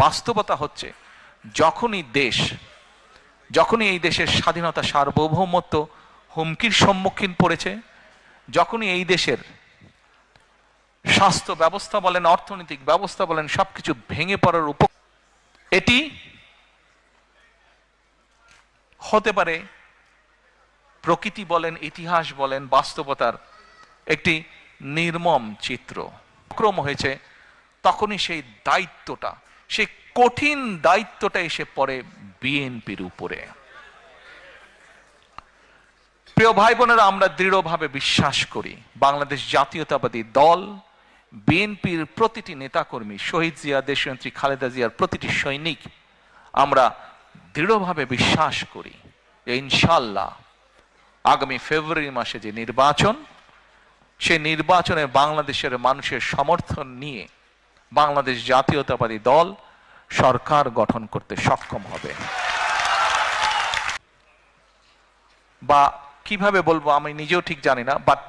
বাস্তবতা হচ্ছে যখনই এই দেশের স্বাধীনতা সার্বভৌমত্ব হুমকির সম্মুখীন পড়েছে, যখনই এই দেশের স্বাস্থ্য ব্যবস্থা বলেন, অর্থনৈতিক ব্যবস্থা বলেন, সবকিছু ভেঙে পড়ার এটি হতে পারে প্রকৃতি বলেন, ইতিহাস বলেন, বাস্তবতার একটি নির্মম চিত্র ক্রম হয়েছে। তখনই সেই দায়িত্বটা, সেই কঠিন দায়িত্বটা এসে পড়ে বিএনপির উপরে। প্রিয় ভাই বোনেরা, আমরা দৃঢ়ভাবে বিশ্বাস করি বাংলাদেশ জাতীয়তাবাদী দল বিএনপির প্রতিটি নেতাকর্মী, শহীদ জিয়া, দেশনেত্রী খালেদা জিয়ার প্রতিটি সৈনিক, আমরা দৃঢ়ভাবে বিশ্বাস করি যে ইনশাআল্লাহ আগামী ফেব্রুয়ারি মাসে যে নির্বাচন, সেই নির্বাচনে বাংলাদেশের মানুষের সমর্থন নিয়ে বাংলাদেশ জাতীয়তাবাদী দল সরকার গঠন করতে সক্ষম হবে। বা কিভাবে বলবো আমি নিজেও ঠিক জানি না, বাট